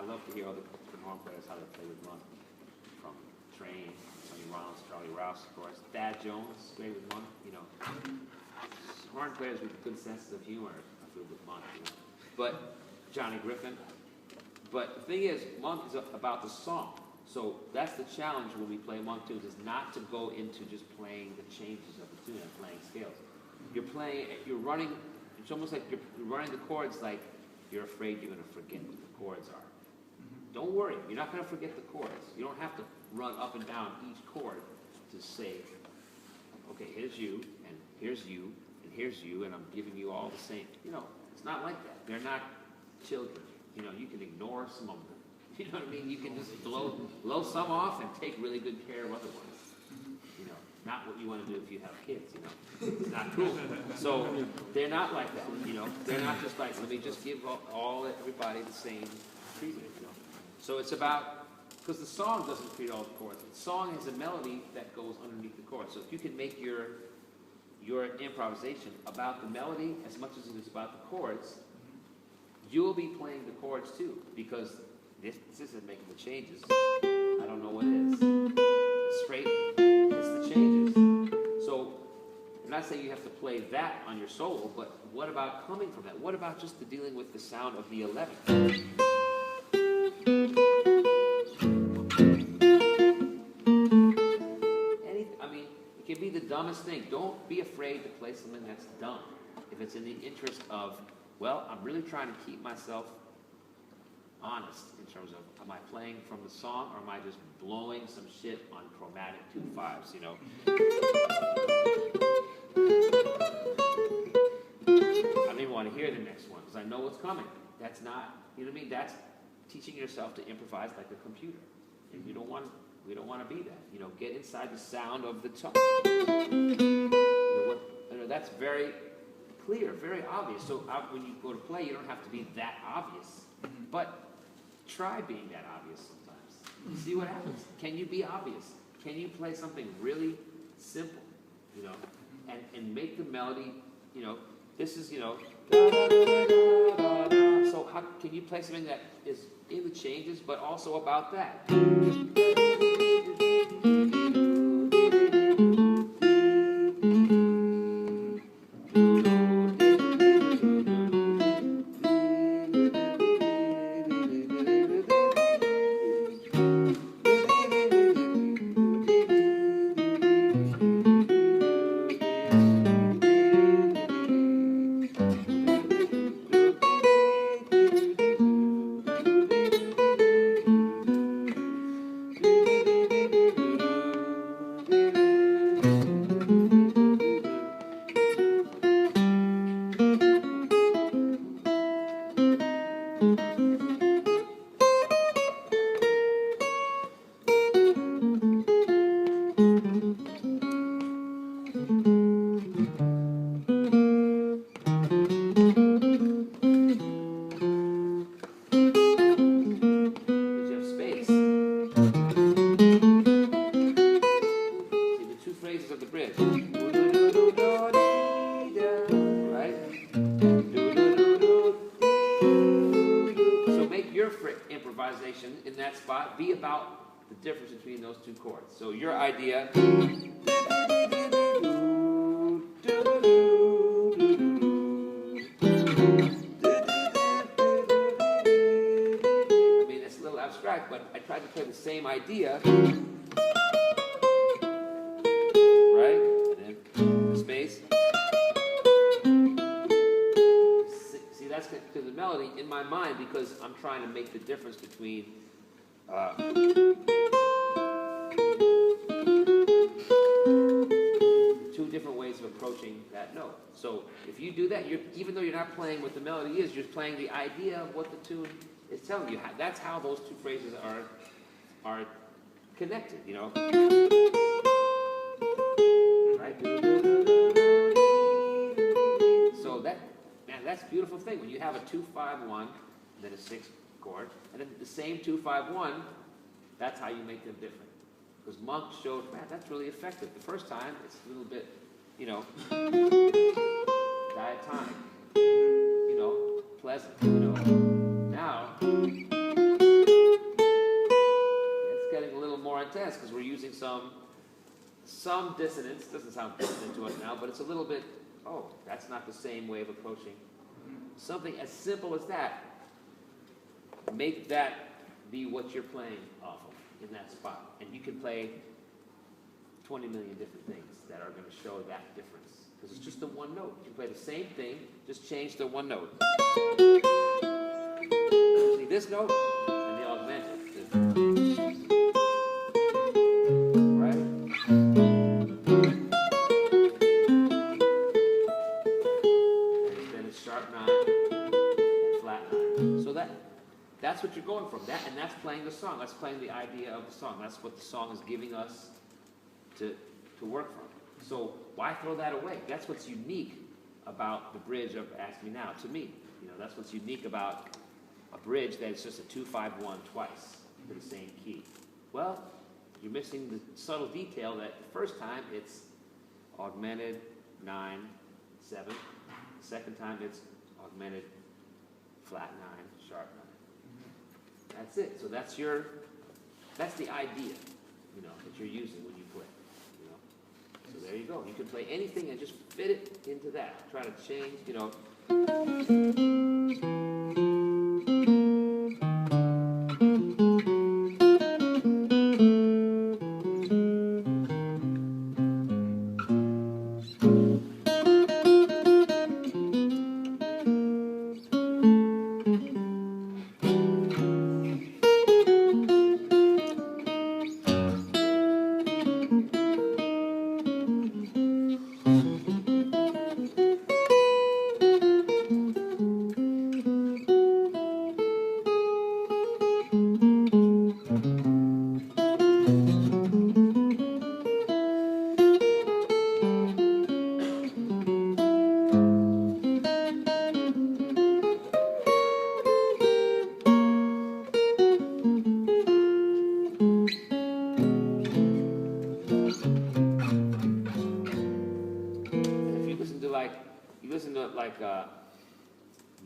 love to hear other horn players how they play with Monk. From Train, Sonny Rollins, Charlie Rouse, of course. Thad Jones, great with Monk. You know, horn players with good senses of humor are good with Monk. You know? But Johnny Griffin. But the thing is, Monk is about the song. So that's the challenge when we play Monk tunes, is not to go into just playing the changes of the tune and playing scales. You're running, it's almost like you're running the chords like you're afraid you're going to forget what the chords are. Don't worry, you're not going to forget the chords. You don't have to run up and down each chord to say, okay, here's you, and here's you, and here's you, and I'm giving you all the same. You know, it's not like that. They're not children. You know, you can ignore some of them. You know what I mean? You can just blow some off and take really good care of other ones. You know, not what you want to do if you have kids, you know. It's not cool. So they're not like that, you know. They're not just like, let me just give everybody the same treatment, you know. So it's about, because the song doesn't create all the chords. The song is a melody that goes underneath the chords. So if you can make your improvisation about the melody as much as it is about the chords, you'll be playing the chords too, because this isn't making the changes. I don't know what it is. It's straight, it's the changes. So I'm not saying you have to play that on your solo, but what about coming from that? What about just the dealing with the sound of the 11th? It can be the dumbest thing. Don't be afraid to play something that's dumb. If it's in the interest of, well, I'm really trying to keep myself honest in terms of, am I playing from the song or am I just blowing some shit on chromatic 2/5s, you know? I don't even want to hear the next one because I know what's coming. That's not, you know what I mean? That's teaching yourself to improvise like a computer. And we don't want to be that. You know, get inside the sound of the tone. You know, that's very clear, very obvious. So when you go to play, you don't have to be that obvious. But try being that obvious sometimes. See what happens. Can you be obvious? Can you play something really simple, you know, and make the melody, you know, this is, you know, so how can you play something that is in the changes, but also about that? I be about the difference between those two chords. So your idea, I mean, it's a little abstract, but I tried to play the same idea, right? And then the space. See, that's to the melody in my mind because I'm trying to make the difference between two different ways of approaching that note. So if you do that, even though you're not playing what the melody is, you're playing the idea of what the tune is telling you. That's how those two phrases are connected, you know. Right? So that's a beautiful thing. When you have a 2-5-1, then a 6 chord, and then the same 2-5-1, that's how you make them different. Because Monk showed, man, that's really effective. The first time, it's a little bit, you know, diatonic, you know, pleasant, you know. Now, sense because we're using some dissonance. Doesn't sound dissonant to us now, but it's a little bit, oh, that's not the same way of approaching. Something as simple as that. Make that be what you're playing off of in that spot. And you can play 20 million different things that are going to show that difference. Because it's just the one note. You can play the same thing, just change the one note. See this note and the augmented. Right? And then it's sharp 9 and flat 9. So that's what you're going from. That, and that's playing the song. That's playing the idea of the song. That's what the song is giving us to work from. So why throw that away? That's what's unique about the bridge of Ask Me Now, to me. You know, that's what's unique about a bridge that is just a 2-5-1 twice to the same key. Well, you're missing the subtle detail that the first time it's augmented 9, 7. The second time it's augmented flat 9, sharp 9. That's it. So that's the idea, you know, that you're using when you play. You know. So there you go. You can play anything and just fit it into that. Try to change, you know.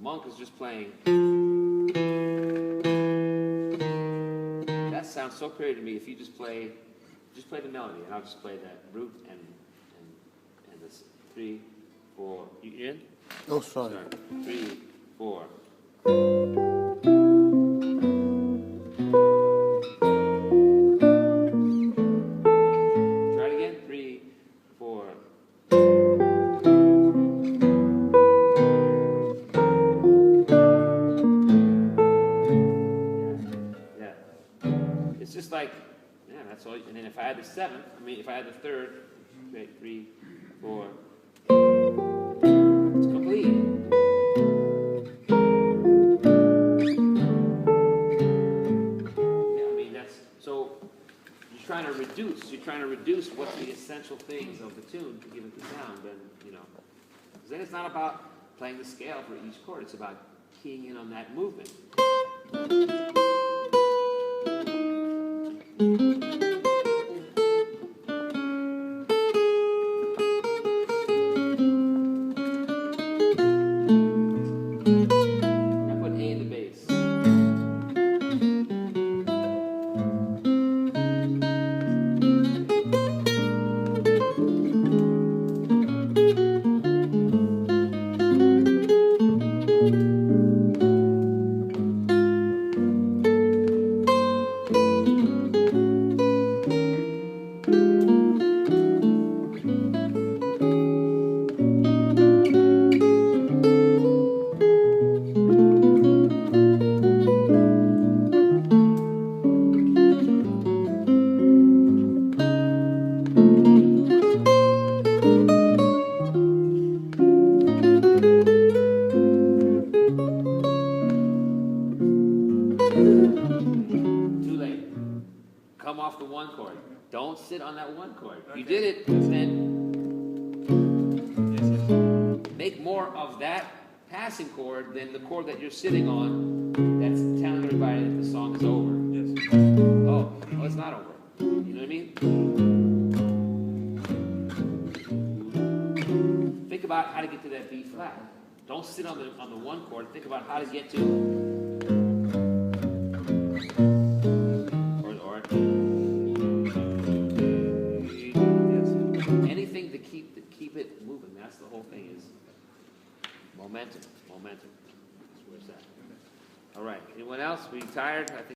Monk is just playing. That sounds so clear to me. If you just play the melody, and I'll just play that root and this 3, 4. You in? Oh, sorry. 3, 4. Try it again. 3, 4. It's just like, yeah, that's all. And then if I add the 7th, if I add the 3rd, okay, 3, 4, it's complete. Yeah, that's, so you're trying to reduce what's the essential things of the tune to give it the sound, and, you know. Because then it's not about playing the scale for each chord, it's about keying in on that movement. Don't sit on that one chord. Okay. You did it, then make more of that passing chord than the chord that you're sitting on that's telling everybody that the song is over. Yes. Oh, it's not over. You know what I mean? Think about how to get to that B flat. Don't sit on the one chord. Think about how to get to keep it moving. That's the whole thing is momentum. That's where it's at. All right. Anyone else? We tired? I think.